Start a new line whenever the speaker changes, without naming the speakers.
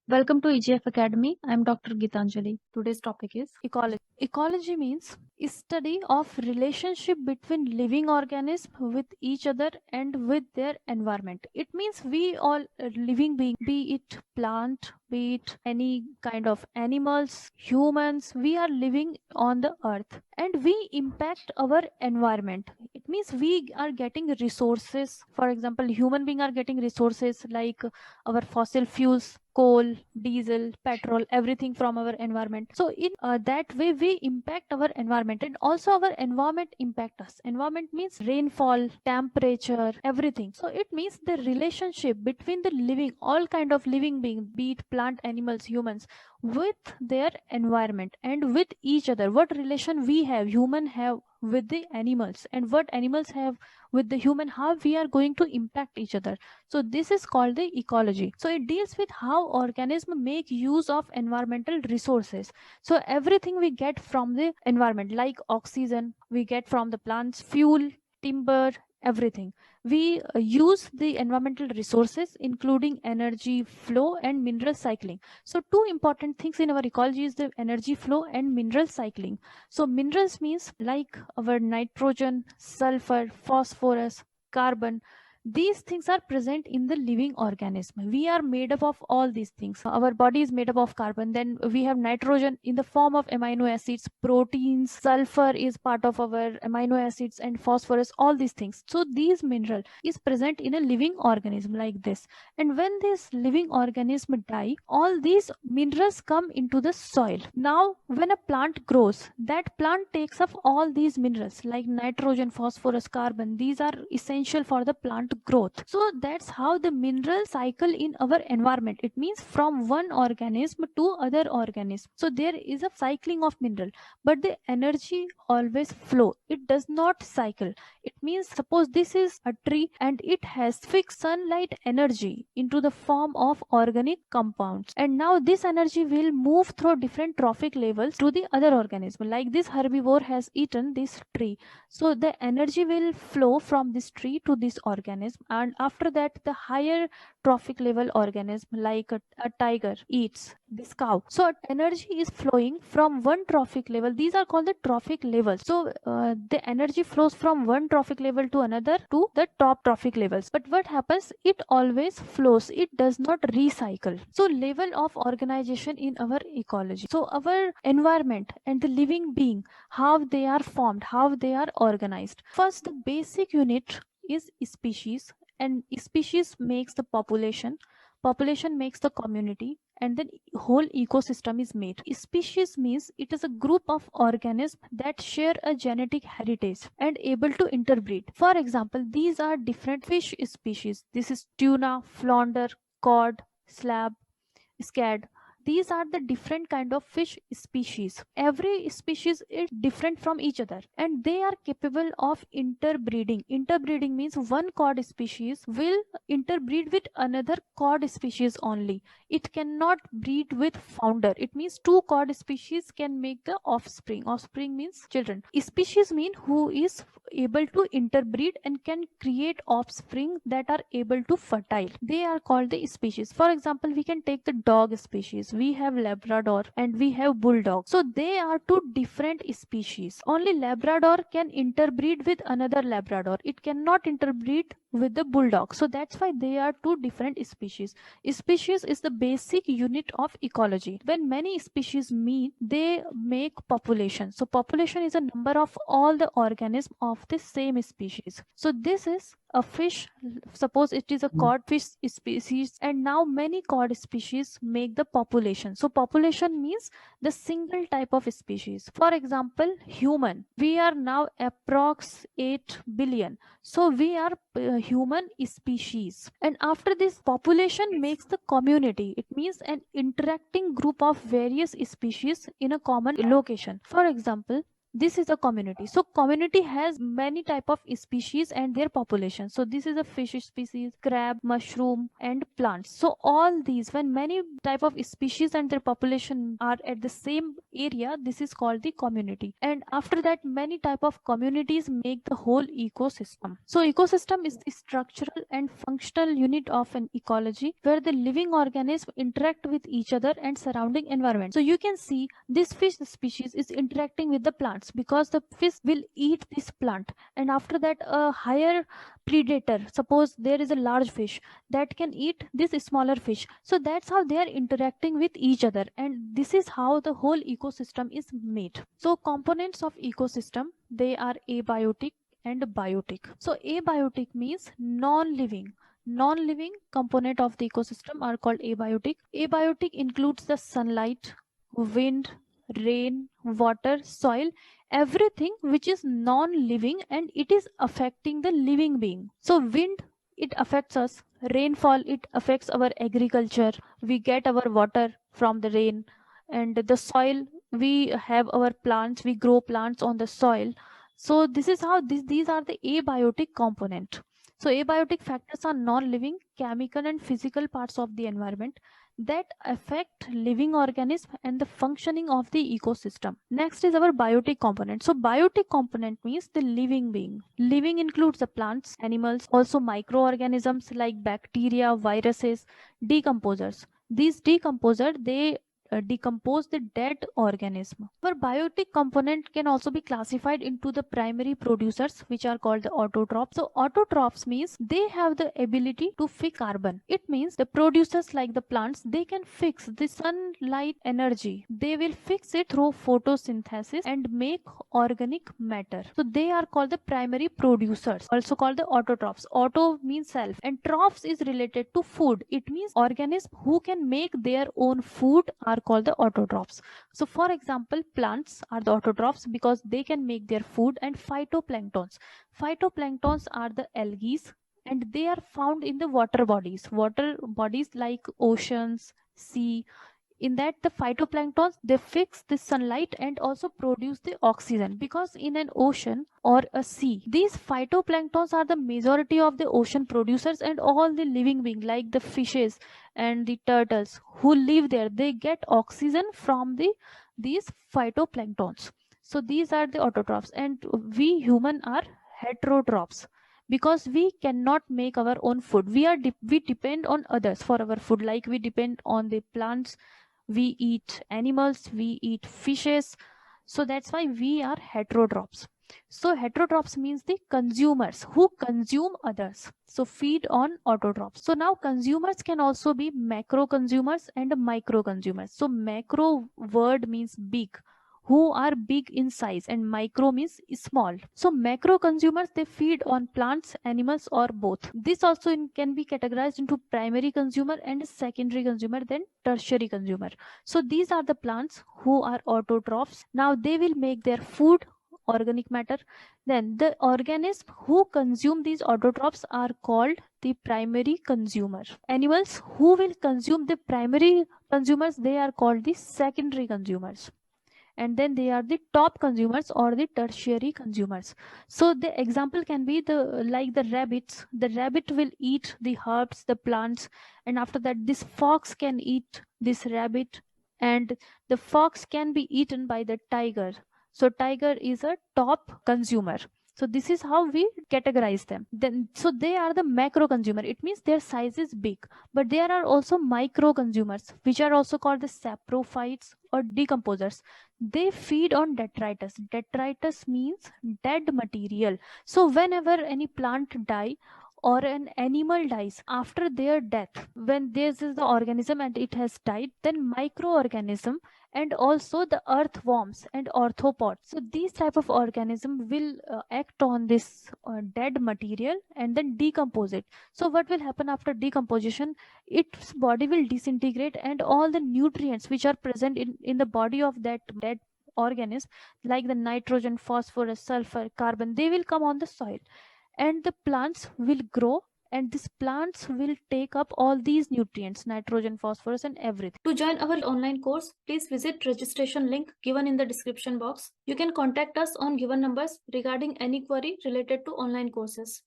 Welcome to EGF Academy. I am Dr. Gitanjali. Today's topic is ecology. Ecology means study of relationship between living organisms with each other and with their environment. It means we all living being, be it plant, be it any kind of animals, humans, we are living on the earth and we impact our environment. It means we are getting resources. For example, human being are getting resources like our fossil fuels, coal, diesel, petrol, everything from our environment. So in that way we impact our environment, and also our environment impact us. Environment means rainfall, temperature, everything. So it means the relationship between the living, all kind of living being, be it plant, animals, humans, with their environment and with each other. What relation we have, human have with the animals, and what animals have with the human, how we are going to impact each other. So this is called the ecology. So it deals with how organisms make use of environmental resources. So everything we get from the environment, like oxygen we get from the plants, fuel, timber, everything. We use the environmental resources including energy flow and mineral cycling. So two important things in our ecology is the energy flow and mineral cycling. So minerals means like our nitrogen, sulfur, phosphorus, carbon. These things are present in the living organism. We are made up of all these things. Our body is made up of carbon. Then we have nitrogen in the form of amino acids, proteins, sulfur is part of our amino acids, and phosphorus, all these things. So these mineral is present in a living organism like this. And when this living organism die, all these minerals come into the soil. Now when a plant grows, that plant takes up all these minerals like nitrogen, phosphorus, carbon. These are essential for the plant growth. So that's how the mineral cycle in our environment. It means from one organism to other organism. So there is a cycling of mineral, but the energy always flow. It does not cycle. It means suppose this is a tree and it has fixed sunlight energy into the form of organic compounds, and now this energy will move through different trophic levels to the other organism. Like this herbivore has eaten this tree, so the energy will flow from this tree to this organism, and after that the higher trophic level organism like a tiger eats this cow. So energy is flowing from one trophic level. These are called the trophic levels. So the energy flows from one trophic level to another to the top trophic levels. But what happens, it always flows, it does not recycle. So level of organization in our ecology. So our environment and the living being, how they are formed, how they are organized. First, the basic unit is species, and species makes the population, population makes the community, and then whole ecosystem is made. Species means it is a group of organisms that share a genetic heritage and able to interbreed. For example, these are different fish species. This is tuna, flounder, cod, slab, scad. These are the different kind of fish species. Every species is different from each other, and they are capable of interbreeding. Interbreeding means one cod species will interbreed with another cod species only. It cannot breed with founder. It means two cod species can make the offspring. Offspring means children. Species mean who is able to interbreed and can create offspring that are able to fertile. They are called the species. For example, we can take the dog species. We have Labrador and we have Bulldog. So they are two different species. Only Labrador can interbreed with another Labrador. It cannot interbreed with the Bulldog. So that's why they are two different species. Species is the basic unit of ecology. When many species meet, they make population. So population is a number of all the organisms of the same species. So this is a fish. Suppose it is a codfish species, and now many cod species make the population. So population means the single type of species. For example, human, we are now approx 8 billion. So we are human species, and after this population makes the community. It means an interacting group of various species in a common location. For example, This is a community. So community has many type of species and their population. So this is a fish species, crab, mushroom, and plants. So all these, when many type of species and their population are at the same area, this is called the community. And after that, many type of communities make the whole ecosystem. So ecosystem is the structural and functional unit of an ecology where the living organisms interact with each other and surrounding environment. So you can see this fish species is interacting with the plants because the fish will eat this plant, and after that a higher predator, suppose there is a large fish that can eat this smaller fish, so that's how they are interacting with each other, and this is how the whole ecosystem is made. So components of ecosystem, they are abiotic and biotic. So abiotic means non-living. Non-living component of the ecosystem are called abiotic. Abiotic includes the sunlight, wind, rain, water, soil, everything which is non-living and it is affecting the living being. So wind, it affects us. Rainfall, it affects our agriculture. We get our water from the rain. And the soil, we have our plants, we grow plants on the soil. So this is how these are the abiotic component. So abiotic factors are non-living, chemical and physical parts of the environment that affect living organism and the functioning of the ecosystem. Next is our biotic component. So biotic component means the living being. Living includes the plants, animals, also microorganisms like bacteria, viruses, decomposers. These decomposers, they decompose the dead organism. Our biotic component can also be classified into the primary producers, which are called the autotrophs. So autotrophs means they have the ability to fix carbon. It means the producers like the plants, they can fix the sunlight energy. They will fix it through photosynthesis and make organic matter. So they are called the primary producers, also called the autotrophs. Auto means self and trophs is related to food. It means organisms who can make their own food are called the autotrophs. So for example, plants are the autotrophs because they can make their food, and phytoplanktons. Phytoplanktons are the algae and they are found in the water bodies. Water bodies like oceans, sea. In that, the phytoplanktons, they fix the sunlight and also produce the oxygen, because in an ocean or a sea, these phytoplanktons are the majority of the ocean producers, and all the living beings like the fishes and the turtles who live there, they get oxygen from these phytoplanktons. So these are the autotrophs, and we human are heterotrophs because we cannot make our own food. We depend on others for our food, like we depend on the plants, we eat animals, we eat fishes. So that's why we are heterotrophs. So heterotrophs means the consumers who consume others. So feed on autotrophs. So now consumers can also be macro consumers and micro consumers. So macro word means big, who are big in size, and micro means small. So macro consumers, they feed on plants, animals, or both. This also can be categorized into primary consumer and secondary consumer, then tertiary consumer. So these are the plants who are autotrophs. Now they will make their food, organic matter. Then the organisms who consume these autotrophs are called the primary consumer. Animals who will consume the primary consumers, they are called the secondary consumers. And then they are the top consumers or the tertiary consumers. So the example can be like the rabbits. The rabbit will eat the herbs, the plants, and after that this fox can eat this rabbit, and the fox can be eaten by the tiger. So tiger is a top consumer. So this is how we categorize them. Then so they are the macro consumer. It means their size is big. But there are also micro consumers, which are also called the saprophytes or decomposers. They feed on detritus. Detritus means dead material. So whenever any plant die or an animal dies, after their death, when this is the organism and it has died, then microorganism and also the earthworms and arthropods, so these type of organism will act on this dead material and then decompose it. So what will happen after decomposition? Its body will disintegrate, and all the nutrients which are present in the body of that dead organism, like the nitrogen, phosphorus, sulfur, carbon, they will come on the soil, and the plants will grow and these plants will take up all these nutrients, nitrogen, phosphorus, and everything. To join our online course, please visit registration link given in the description box. You can contact us on given numbers regarding any query related to online courses.